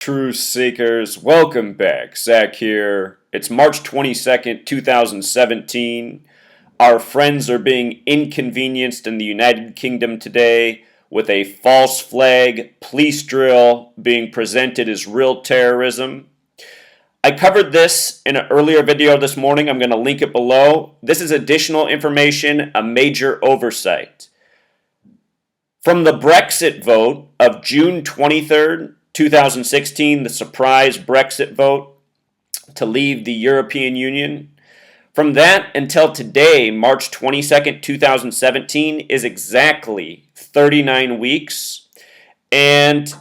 Truth Seekers, welcome back. Zach here. It's March 22nd, 2017. Our friends are being inconvenienced in the United Kingdom today with a false flag police drill being presented as real terrorism. I covered this in an earlier video this morning. I'm going to link it below. This is additional information, a major oversight. From the Brexit vote of June 23rd, 2016, the surprise Brexit vote to leave the European Union. From that until today, March 22nd, 2017, is exactly 39 weeks. And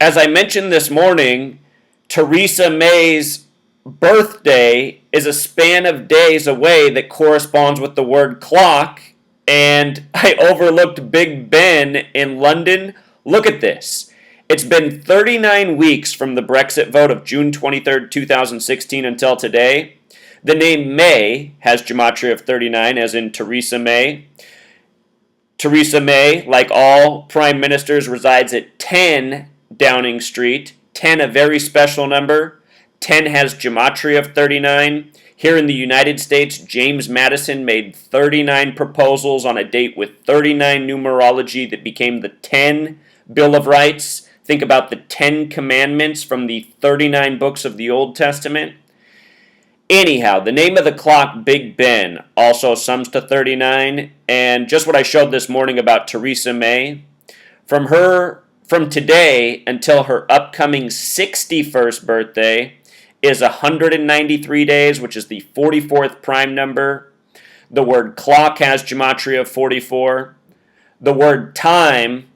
as I mentioned this morning, Theresa May's birthday is a span of days away that corresponds with the word clock. And I overlooked Big Ben in London. Look at this. It's been 39 weeks from the Brexit vote of June 23, 2016 until today. The name May has Gematria of 39, as in Theresa May. Theresa May, like all prime ministers, resides at 10 Downing Street. 10, a very special number. 10 has Gematria of 39. Here in the United States, James Madison made 39 proposals on a date with 39 numerology that became the 10 Bill of Rights. Think about the 10 commandments from the 39 books of the Old Testament. Anyhow, the name of the clock, Big Ben, also sums to 39. And just what I showed this morning about Theresa May, from today until her upcoming 61st birthday is 193 days, which is the 44th prime number. The word clock has Gematria of 44. The word time,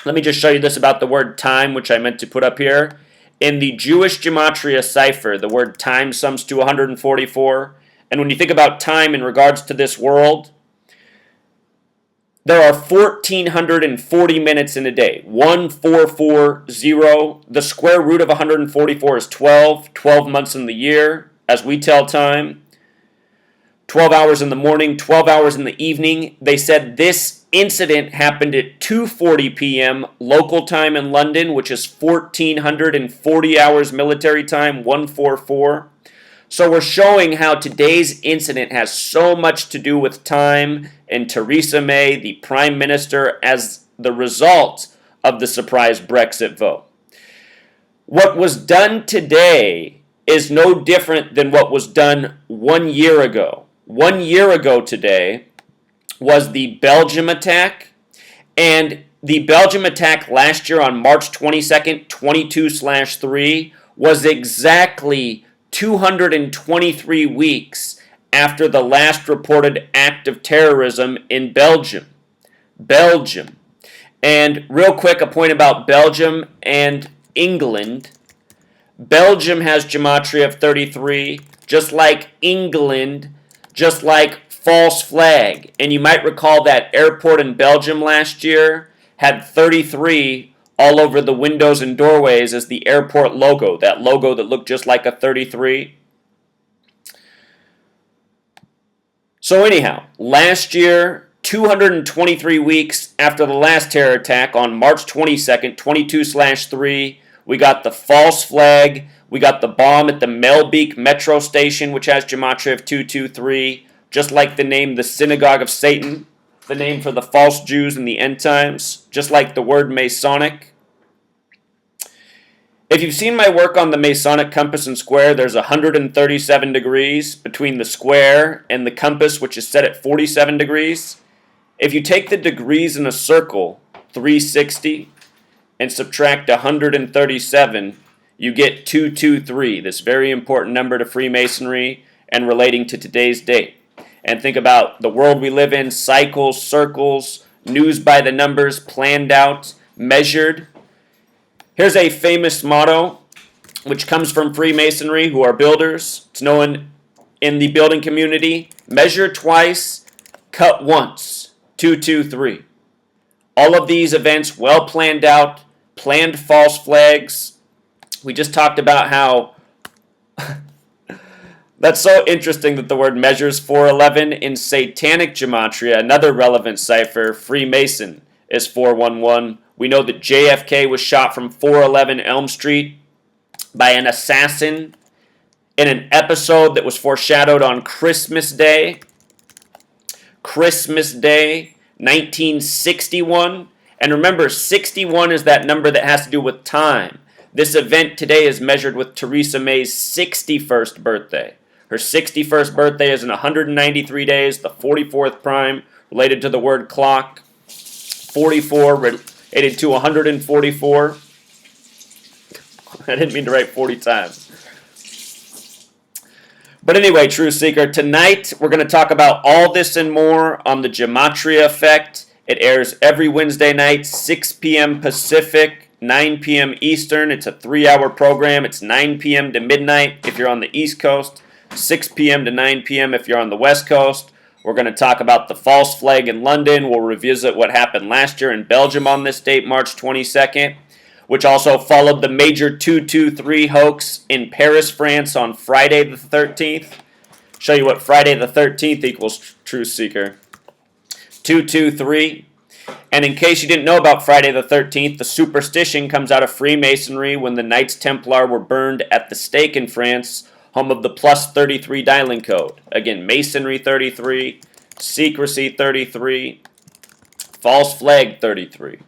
let me just show you this about the word time, which I meant to put up here. In the Jewish Gematria cipher, the word time sums to 144. And when you think about time in regards to this world, there are 1,440 minutes in a day. 1440. The square root of 144 is 12. 12 months in the year, as we tell time. 12 hours in the morning, 12 hours in the evening. They said this incident happened at 2:40 p.m. local time in London, which is 1,440 hours military time, 144. So we're showing how today's incident has so much to do with time and Theresa May, the Prime Minister, as the result of the surprise Brexit vote. What was done today is no different than what was done 1 year ago. 1 year ago today was the Belgium attack, and the Belgium attack last year on March 22nd, 22/3, was exactly 223 weeks after the last reported act of terrorism in Belgium. And real quick, a point about Belgium and England. Belgium has Gematria of 33, just like England, just like false flag. And you might recall that airport in Belgium last year had 33 all over the windows and doorways as the airport logo, that logo that looked just like a 33. So anyhow, last year, 223 weeks after the last terror attack on March 22nd, 22/3, we got the false flag, we got the bomb at the Melbeek metro station, which has Gematria of 223, just like the name the Synagogue of Satan, the name for the false Jews in the end times, just like the word Masonic. If you've seen my work on the Masonic compass and square, there's 137 degrees between the square and the compass, which is set at 47 degrees. If you take the degrees in a circle, 360, and subtract 137, you get 223, this very important number to Freemasonry and relating to today's date. And think about the world we live in, cycles, circles, news by the numbers, planned out, measured. Here's a famous motto, which comes from Freemasonry, who are builders. It's known in the building community: measure twice, cut once, 223. All of these events well planned out, planned false flags. We just talked about how that's so interesting that the word measures 411 in Satanic Gematria, another relevant cipher, Freemason, is 411. We know that JFK was shot from 411 Elm Street. by an assassin in an episode that was foreshadowed on Christmas Day. Christmas Day, 1961. And remember, 61 is that number that has to do with time. This event today is measured with Theresa May's 61st birthday. Her 61st birthday is in 193 days, the 44th prime, related to the word clock. 44 related to 144. I didn't mean to write 40 times. But anyway, Truth Seeker, tonight we're going to talk about all this and more on the Gematria effect. It airs every Wednesday night, 6 p.m. Pacific, 9 p.m. Eastern. It's a 3-hour program. It's 9 p.m. to midnight if you're on the East Coast, 6 p.m. to 9 p.m. if you're on the West Coast. We're going to talk about the false flag in London. We'll revisit what happened last year in Belgium on this date, March 22nd, which also followed the major 223 hoax in Paris, France on Friday the 13th. Show you what Friday the 13th equals, Truth Seeker. 223. And in case you didn't know about Friday the 13th, the superstition comes out of Freemasonry when the Knights Templar were burned at the stake in France, home of the plus 33 dialing code. Again, Masonry 33, Secrecy 33, False Flag 33.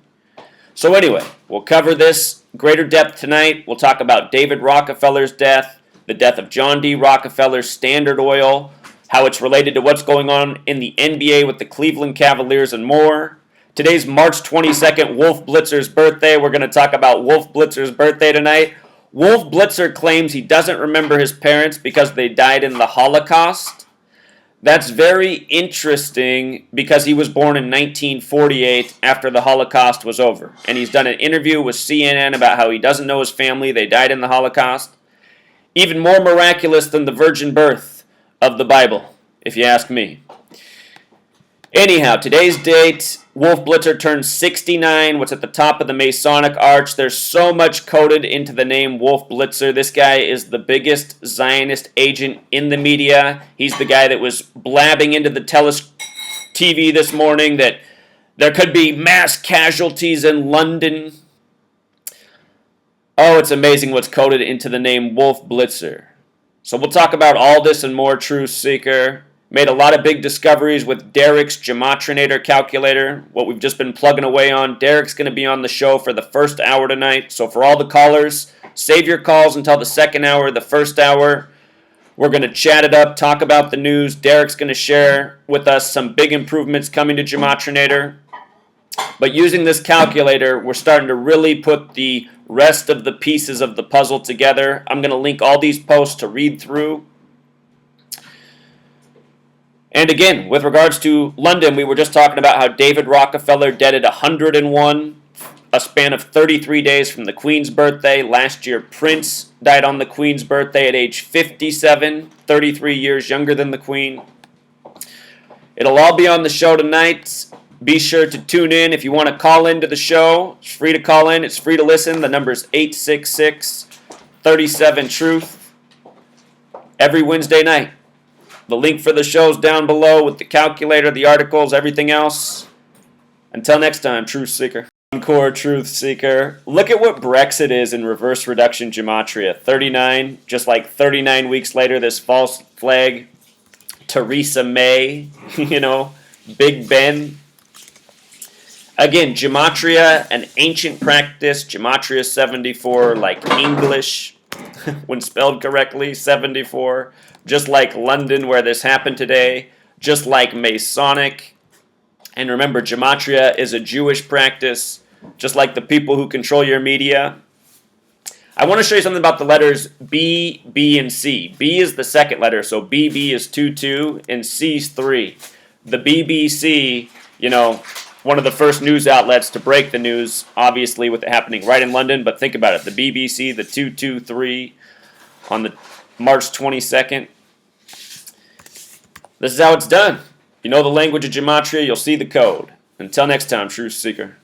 So anyway, we'll cover this greater depth tonight. We'll talk about David Rockefeller's death, the death of John D. Rockefeller's Standard Oil, how it's related to what's going on in the NBA with the Cleveland Cavaliers and more. Today's March 22nd, Wolf Blitzer's birthday. We're going to talk about Wolf Blitzer's birthday tonight. Wolf Blitzer claims he doesn't remember his parents because they died in the Holocaust. That's very interesting because he was born in 1948 after the Holocaust was over. And he's done an interview with CNN about how he doesn't know his family. They died in the Holocaust. Even more miraculous than the virgin birth of the Bible, if you ask me. Anyhow, today's date, Wolf Blitzer turns 69, what's at the top of the Masonic arch. There's so much coded into the name Wolf Blitzer. This guy is the biggest Zionist agent in the media. He's the guy that was blabbing into the TV this morning that there could be mass casualties in London. Oh, it's amazing what's coded into the name Wolf Blitzer. So we'll talk about all this and more, Truth Seeker. Made a lot of big discoveries with Derek's Gematrinator calculator, what we've just been plugging away on. Derek's going to be on the show for the first hour tonight. So for all the callers, save your calls until the second hour. The first hour, we're going to chat it up, talk about the news. Derek's going to share with us some big improvements coming to Gematrinator. But using this calculator, we're starting to really put the rest of the pieces of the puzzle together. I'm going to link all these posts to read through. And again, with regards to London, we were just talking about how David Rockefeller dead at 101, a span of 33 days from the Queen's birthday. Last year, Prince died on the Queen's birthday at age 57, 33 years younger than the Queen. It'll all be on the show tonight. Be sure to tune in. If you want to call into the show, it's free to call in. It's free to listen. The number is 866-37-TRUTH every Wednesday night. The link for the show's down below with the calculator, the articles, everything else. Until next time, Truth Seeker. Encore Truth Seeker. Look at what Brexit is in reverse reduction Gematria. 39, just like 39 weeks later, this false flag, Theresa May, Big Ben. Again, Gematria, an ancient practice. Gematria 74, like English, when spelled correctly, 74. Just like London, where this happened today. Just like Masonic. And remember, Gematria is a Jewish practice, just like the people who control your media. I want to show you something about the letters B, B, and C. B is the second letter, so BB is 2, 2, and C is 3. The BBC, one of the first news outlets to break the news, obviously with it happening right in London, but think about it. The BBC, the 223 on the March 22nd. This is how it's done. If you know the language of Gematria, you'll see the code. Until next time, Truth Seeker.